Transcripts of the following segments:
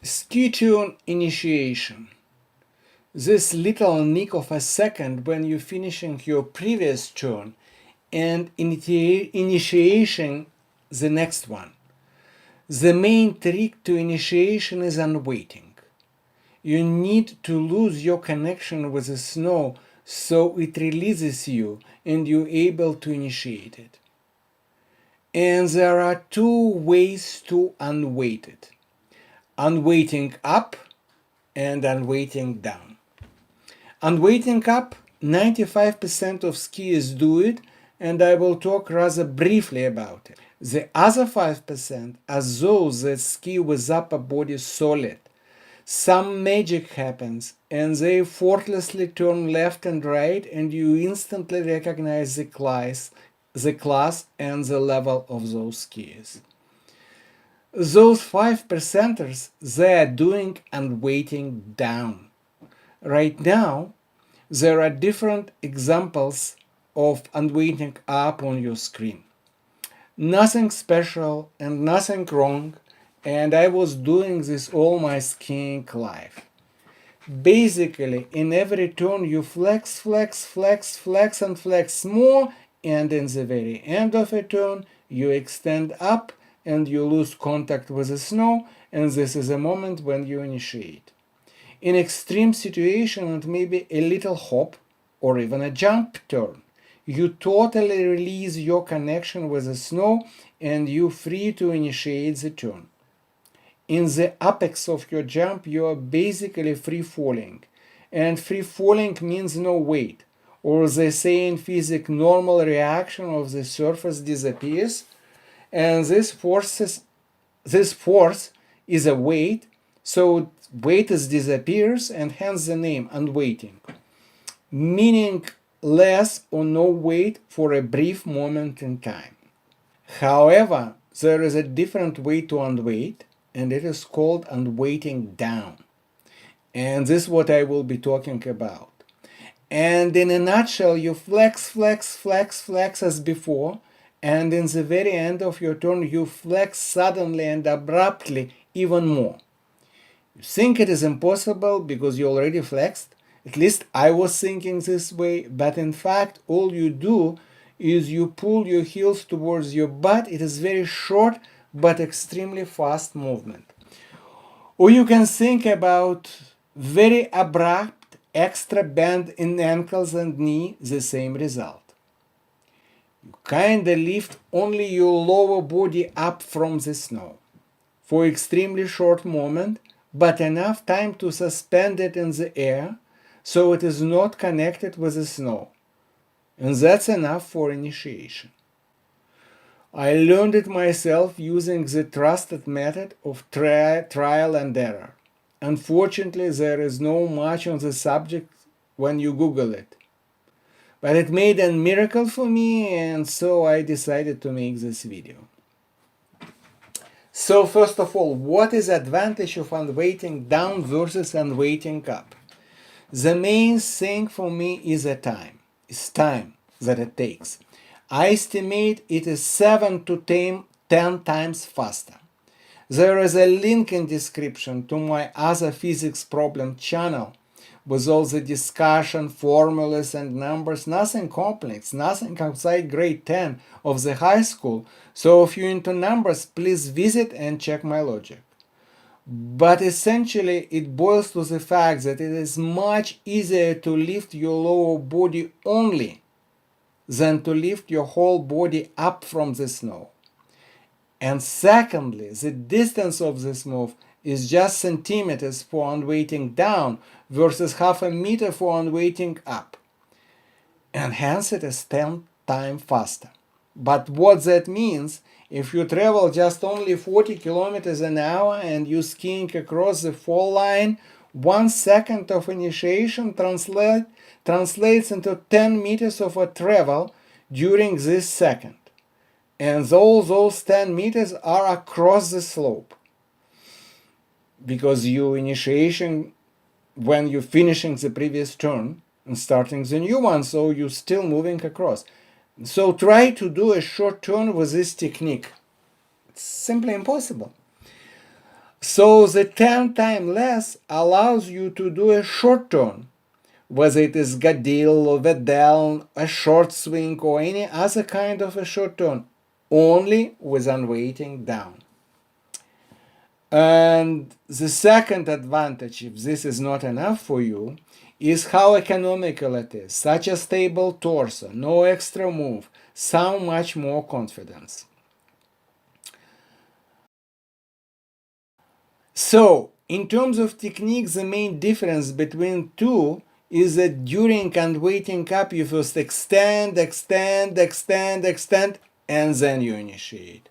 Ski turn initiation. This little nick of a second when you're finishing your previous turn and initiation the next one. The main trick to initiation is unweighting. You need to lose your connection with the snow so it releases you and you're able to initiate it. And there are two ways to unweight it. Unweighting up and unweighting down. Unweighting up, 95% of skiers do it, and I will talk rather briefly about it. The other 5% are those that ski with upper body solid. Some magic happens and they effortlessly turn left and right, and you instantly recognize the class and the level of those skiers. Those 5%ers, they are doing unweighting down. Right now, there are different examples of unweighting up on your screen. Nothing special and nothing wrong, and I was doing this all my skiing life. Basically, in every turn you flex, flex, flex, flex and flex more, and in the very end of a turn you extend up and you lose contact with the snow, and this is a moment when you initiate. In extreme situation, it may be a little hop or even a jump turn. You totally release your connection with the snow and you're free to initiate the turn. In the apex of your jump, you are basically free falling. And free falling means no weight. Or they say in physics, normal reaction of the surface disappears, and this force is a weight, so weight disappears, and hence the name unweighting, meaning less or no weight for a brief moment in time. However, there is a different way to unweight, and it is called unweighting down. And this is what I will be talking about. And in a nutshell, you flex, flex, flex, flex as before, and in the very end of your turn you flex suddenly and abruptly even more. You think it is impossible because you already flexed. At least I was thinking this way, but in fact all you do is you pull your heels towards your butt. It is very short but extremely fast movement. Or you can think about very abrupt extra bend in ankles and knee, the same result. You kinda lift only your lower body up from the snow for extremely short moment, but enough time to suspend it in the air so it is not connected with the snow. And that's enough for initiation. I learned it myself using the trusted method of trial and error. Unfortunately, there is no much on the subject when you Google it. But it made a miracle for me, and so I decided to make this video. So first of all, what is the advantage of unweighting down versus unweighting up? The main thing for me is time that it takes. I estimate it is 7 to 10 times faster. There is a link in description to my other physics problem channel with all the discussion, formulas and numbers, nothing complex, nothing outside grade 10 of the high school, so if you're into numbers, please visit and check my logic. But essentially it boils to the fact that it is much easier to lift your lower body only than to lift your whole body up from the snow. And secondly, the distance of this move is just centimeters for unweighting down versus half a meter for unweighting up. And hence it is 10 times faster. But what that means, if you travel just only 40 kilometers an hour and you skiing across the fall line, 1 second of initiation translates into 10 meters of a travel during this second. And those 10 meters are across the slope. Because you initiation when you're finishing the previous turn and starting the new one, so you're still moving across. So try to do a short turn with this technique. It's simply impossible. So the 10 times less allows you to do a short turn, whether it is Gadil or Vedel, a short swing, or any other kind of a short turn, only with unweighting down. And the second advantage, if this is not enough for you, is how economical it is. Such a stable torso, no extra move, so much more confidence. So, in terms of technique, the main difference between two is that during unweighting up, you first extend, extend, extend, extend, and then you initiate.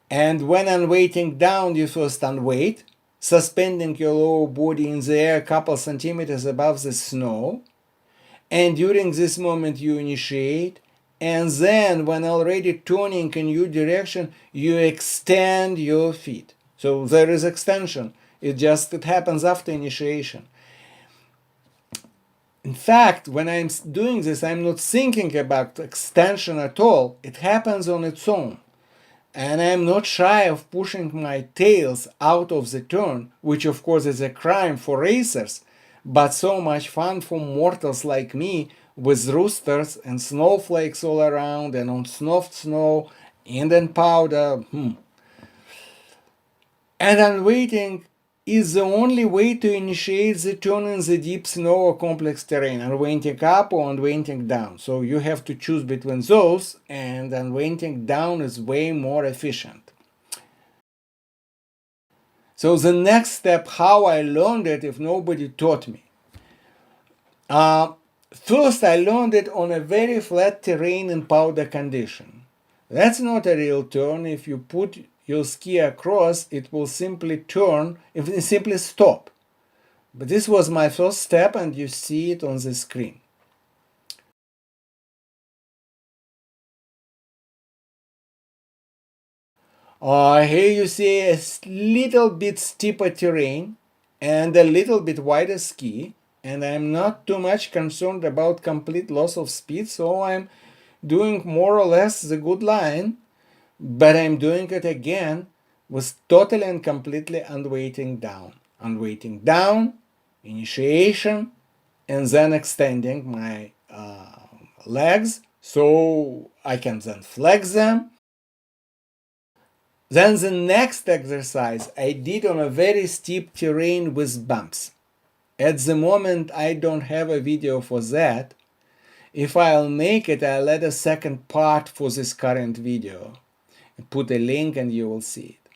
And when unweighting down, you first unweight, suspending your lower body in the air a couple centimeters above the snow. And during this moment, you initiate. And then, when already turning in your direction, you extend your feet. So there is extension. It happens after initiation. In fact, when I'm doing this, I'm not thinking about extension at all. It happens on its own. And I'm not shy of pushing my tails out of the turn, which of course is a crime for racers, but so much fun for mortals like me with roosters and snowflakes all around and on soft snow and in powder. And unweighting is the only way to initiate the turn in the deep snow or complex terrain, unweighting up or unweighting down. So you have to choose between those, and unweighting down is way more efficient. So the next step, how I learned it if nobody taught me. First, I learned it on a very flat terrain in powder condition. That's not a real turn. If you put your ski across, it will simply turn, it will simply stop. But this was my first step, and you see it on the screen. Here you see a little bit steeper terrain and a little bit wider ski, and I'm not too much concerned about complete loss of speed, so I'm doing more or less the good line, but I'm doing it again with totally and completely unweighting down. Unweighting down, initiation, and then extending my legs so I can then flex them. Then the next exercise I did on a very steep terrain with bumps. At the moment I don't have a video for that. If I'll make it, I'll add a second part for this current video. Put a link and you will see it.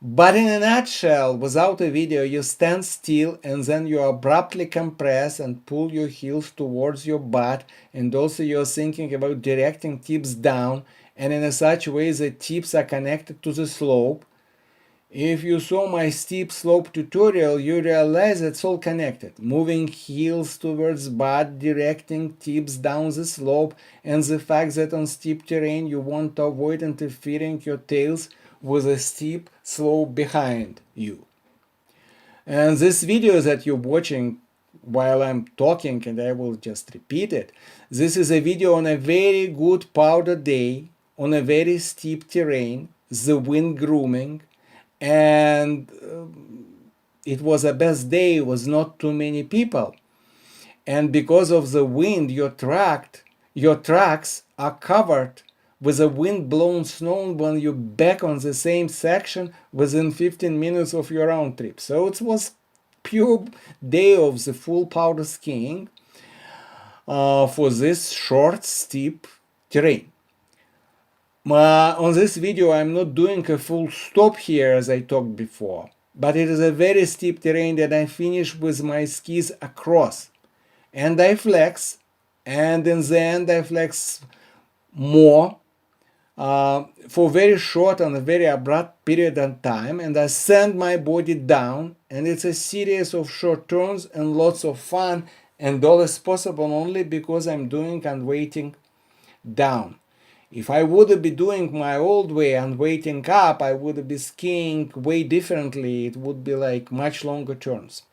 But in a nutshell, without a video, you stand still and then you abruptly compress and pull your heels towards your butt, and also you're thinking about directing tips down, and in such way the tips are connected to the slope. If you saw my steep slope tutorial, you realize it's all connected. Moving heels towards butt, directing tips down the slope, and the fact that on steep terrain you want to avoid interfering your tails with a steep slope behind you. And this video that you're watching while I'm talking, and I will just repeat it, this is a video on a very good powder day on a very steep terrain, the wind grooming, and it was a best day, was not too many people. And because of the wind, your tracks are covered with a wind-blown snow when you're back on the same section within 15 minutes of your round trip. So it was pure day of the full powder skiing for this short, steep terrain. On this video, I'm not doing a full stop here as I talked before, but it is a very steep terrain that I finish with my skis across. And I flex, and in the end I flex more for very short and a very abrupt period of time, and I send my body down, and it's a series of short turns and lots of fun, and all is possible only because I'm doing unweighting down. If I would be doing my old way and weighting up, I would be skiing way differently. It would be like much longer turns.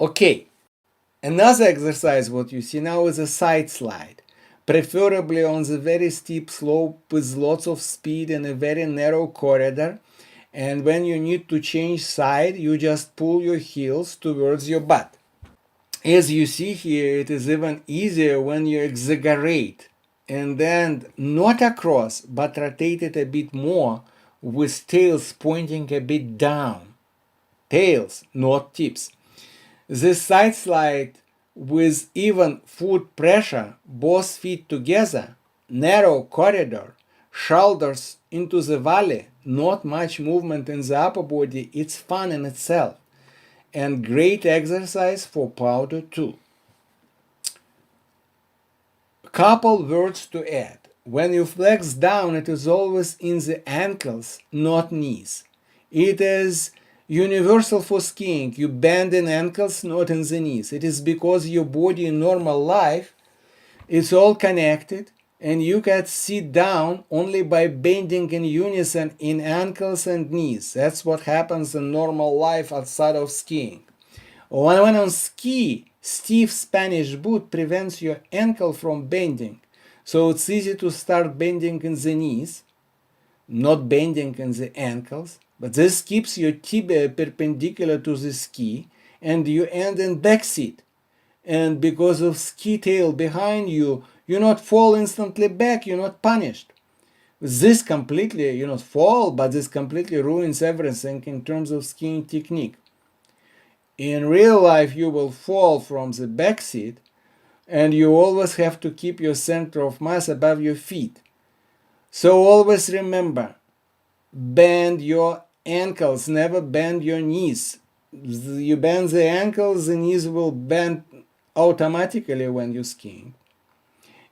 Okay, another exercise what you see now is a side slide, preferably on the very steep slope with lots of speed in a very narrow corridor. And when you need to change side, you just pull your heels towards your butt. As you see here, it is even easier when you exaggerate and then not across, but rotate it a bit more with tails pointing a bit down. Tails, not tips. This side slide with even foot pressure, both feet together, narrow corridor, shoulders into the valley, not much movement in the upper body, it's fun in itself. And great exercise for powder too. Couple words to add. When you flex down, it is always in the ankles, not knees. It is universal for skiing. You bend in ankles, not in the knees. It is because your body in normal life is all connected and you can sit down only by bending in unison in ankles and knees. That's what happens in normal life outside of skiing. When on ski, stiff Spanish boot prevents your ankle from bending. So it's easy to start bending in the knees, not bending in the ankles, but this keeps your tibia perpendicular to the ski and you end in backseat. And because of ski tail behind you, you not fall instantly back, you're not punished. This completely, you not fall, but this completely ruins everything in terms of skiing technique. In real life, you will fall from the back seat, and you always have to keep your center of mass above your feet. So always remember, bend your ankles, never bend your knees. You bend the ankles, the knees will bend automatically when you're skiing.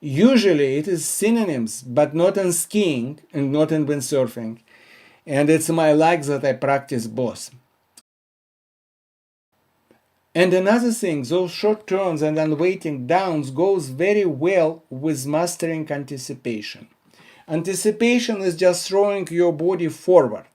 Usually it is synonyms, but not in skiing and not in windsurfing. And it's my luck that I practice both. And another thing, those short turns and unweighting downs goes very well with mastering anticipation. Anticipation is just throwing your body forward,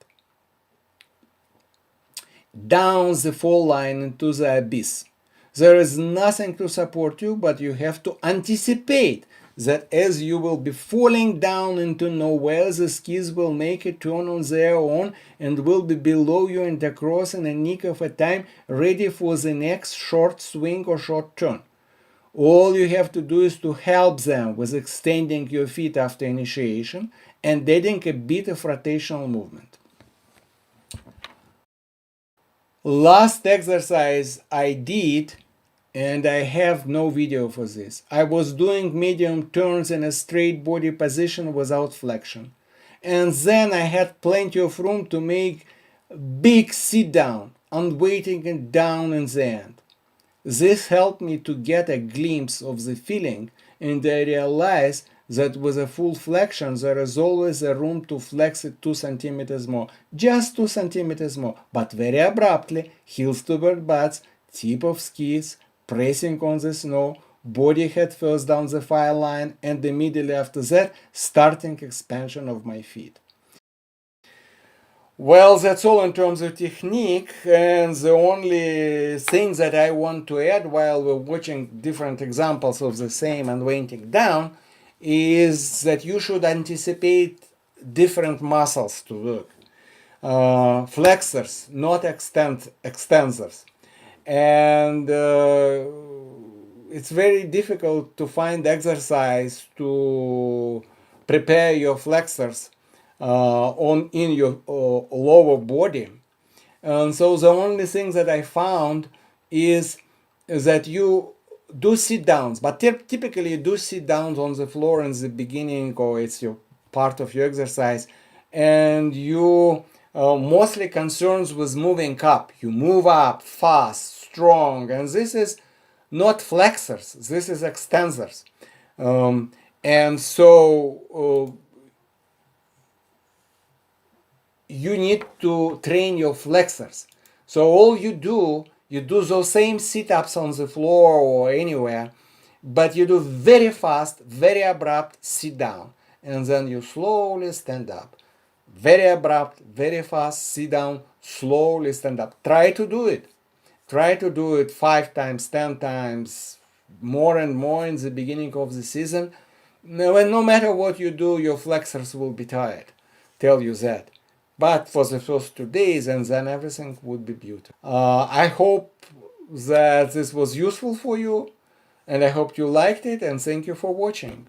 down the fall line into the abyss. There is nothing to support you, but you have to anticipate that as you will be falling down into nowhere, the skis will make a turn on their own and will be below you and across in a nick of a time, ready for the next short swing or short turn. All you have to do is to help them with extending your feet after initiation and adding a bit of rotational movement. Last exercise I did, and I have no video for this. I was doing medium turns in a straight body position without flexion. And then I had plenty of room to make big sit down, unweighting and down in the end. This helped me to get a glimpse of the feeling, and I realized that with a full flexion there is always a room to flex it 2 centimeters more, just 2 centimeters more, but very abruptly, heels toward butts, tip of skis, pressing on the snow, body head first down the file line, and immediately after that, starting expansion of my feet. Well, that's all in terms of technique, and the only thing that I want to add while we're watching different examples of the same unweighting down is that you should anticipate different muscles to work. Flexors, not extensors. And it's very difficult to find exercise to prepare your flexors in your lower body. And so the only thing that I found is that you do sit downs, but typically you do sit downs on the floor in the beginning, or it's your part of your exercise, and you mostly concerns with moving up. You move up fast, strong, and this is not flexors, this is extensors. And so you need to train your flexors. So all you do those same sit-ups on the floor or anywhere, but you do very fast, very abrupt sit down, and then you slowly stand up. Very abrupt, very fast sit down, slowly stand up. Try to do it. Try to do it 5 times, 10 times, more and more in the beginning of the season. No matter what you do, your flexors will be tired. Tell you that. but for the first 2 days, and then everything would be beautiful. I hope that this was useful for you, and I hope you liked it, and thank you for watching.